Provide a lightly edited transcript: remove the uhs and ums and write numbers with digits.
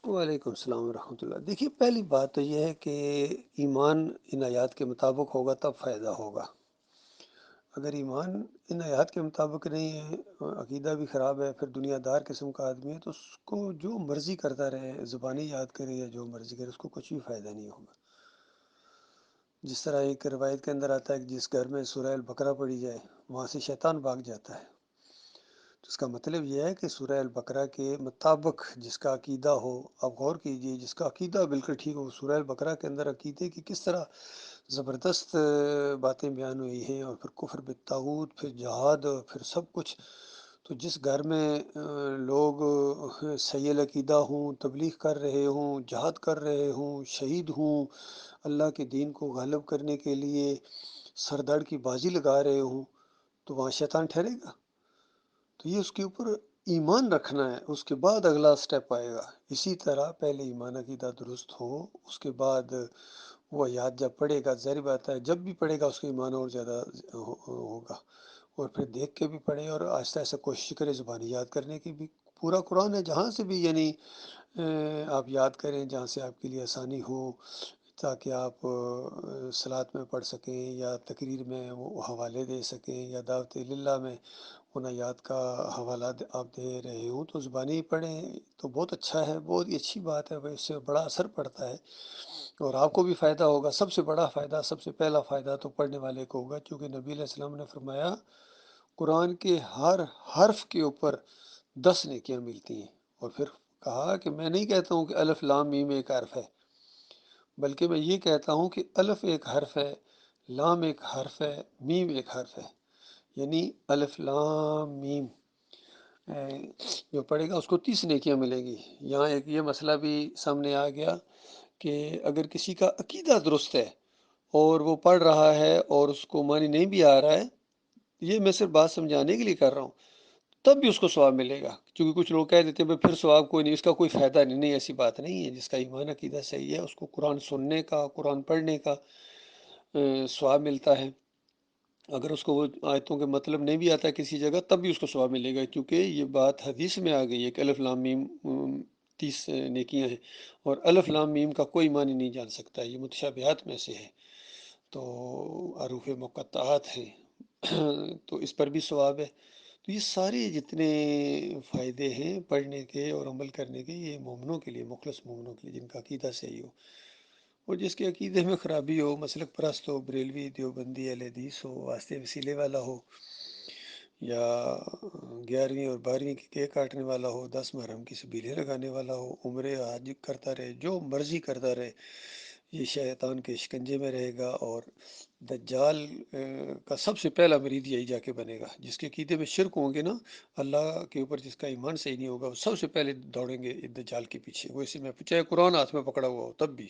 وعلیکم السلام ورحمۃ اللہ۔ دیکھیے، پہلی بات تو یہ ہے کہ ایمان ان آیات کے مطابق ہوگا تب فائدہ ہوگا۔ اگر ایمان ان آیات کے مطابق نہیں ہے، عقیدہ بھی خراب ہے، پھر دنیا دار قسم کا آدمی ہے، تو اس کو جو مرضی کرتا رہے، زبانی یاد کرے یا جو مرضی کرے، اس کو کچھ بھی فائدہ نہیں ہوگا۔ جس طرح ایک روایت کے اندر آتا ہے کہ جس گھر میں سورہ البقرہ پڑھی جائے وہاں سے شیطان بھاگ جاتا ہے۔ تو اس کا مطلب یہ ہے کہ سورہ البقرہ کے مطابق جس کا عقیدہ ہو، آپ غور کیجئے، جس کا عقیدہ بالکل ٹھیک ہو، سورہ البقرہ کے اندر عقیدے کی کس طرح زبردست باتیں بیان ہوئی ہیں، اور پھر کفر بالطاغوت، پھر جہاد، پھر سب کچھ۔ تو جس گھر میں لوگ صحیح العقیدہ ہوں، تبلیغ کر رہے ہوں، جہاد کر رہے ہوں، شہید ہوں، اللہ کے دین کو غالب کرنے کے لیے سردڑ کی بازی لگا رہے ہوں، تو وہاں شیطان ٹھہرے گا؟ تو یہ اس کے اوپر ایمان رکھنا ہے، اس کے بعد اگلا سٹیپ آئے گا۔ اسی طرح پہلے ایمان عقیدہ درست ہو، اس کے بعد وہ یاد جب پڑھے گا، ظاہر بات ہے جب بھی پڑھے گا اس کا ایمان اور زیادہ ہوگا، اور پھر دیکھ کے بھی پڑھے اور آہستہ آہستہ کوشش کرے زبانی یاد کرنے کی بھی۔ پورا قرآن ہے، جہاں سے بھی یعنی آپ یاد کریں، جہاں سے آپ کے لیے آسانی ہو، تاکہ آپ صلاۃ میں پڑھ سکیں یا تقریر میں وہ حوالے دے سکیں یا دعوت اللہ میں ان آیات کا حوالہ آپ دے رہے ہوں، تو زبانی پڑھیں تو بہت اچھا ہے، بہت ہی اچھی بات ہے، اس سے بڑا اثر پڑتا ہے اور آپ کو بھی فائدہ ہوگا۔ سب سے بڑا فائدہ، سب سے پہلا فائدہ تو پڑھنے والے کو ہوگا، کیونکہ نبی علیہ السلام نے فرمایا قرآن کے ہر حرف کے اوپر 10 نیکیاں ملتی ہیں، اور پھر کہا کہ میں نہیں کہتا ہوں کہ الف لام میم ایک حرف ہے، بلکہ میں یہ کہتا ہوں کہ الف ایک حرف ہے، لام ایک حرف ہے، میم ایک حرف ہے، یعنی الف لام میم جو پڑھے گا اس کو 30 نیکیاں ملیں گی۔ یہاں ایک یہ مسئلہ بھی سامنے آ گیا کہ اگر کسی کا عقیدہ درست ہے اور وہ پڑھ رہا ہے اور اس کو معنی نہیں بھی آ رہا ہے، یہ میں صرف بات سمجھانے کے لیے کر رہا ہوں، تب بھی اس کو ثواب ملے گا، کیونکہ کچھ لوگ کہہ دیتے ہیں بھائی پھر ثواب کوئی نہیں، اس کا کوئی فائدہ نہیں۔ نہیں، ایسی بات نہیں ہے۔ جس کا ایمان عقیدہ صحیح ہے اس کو قرآن سننے کا، قرآن پڑھنے کا ثواب ملتا ہے۔ اگر اس کو وہ آیتوں کے مطلب نہیں بھی آتا ہے کسی جگہ، تب بھی اس کو ثواب ملے گا، کیونکہ یہ بات حدیث میں آ گئی ہے کہ الف لام میم 30 نیکیاں ہیں، اور الف لام میم کا کوئی معنی نہیں جان سکتا، یہ متشابہات میں سے ہے، تو حروف مقطعات ہیں تو اس پر بھی ثواب ہے۔ تو یہ سارے جتنے فائدے ہیں پڑھنے کے اور عمل کرنے کے، یہ مومنوں کے لیے، مخلص مومنوں کے لیے، جن کا عقیدہ صحیح ہو، اور جس کے عقیدے میں خرابی ہو، مسلک پرست ہو، بریلوی، دیوبندی، اہل حدیث ہو، واسطے وسیلے والا ہو، یا 11ویں اور 12ویں کی کیک کاٹنے والا ہو، 10 محرم کی سبیلیں لگانے والا ہو، عمرے حج کرتا رہے، جو مرضی کرتا رہے، یہ شیطان کے شکنجے میں رہے گا، اور دجال کا سب سے پہلا مرید یہی جا کے بنے گا۔ جس کے عقیدے میں شرک ہوں گے نا، اللہ کے اوپر جس کا ایمان صحیح نہیں ہوگا، وہ سب سے پہلے دوڑیں گے دجال کے پیچھے، وہ اسی میں چاہے قرآن ہاتھ میں پکڑا ہوا ہو تب بھی۔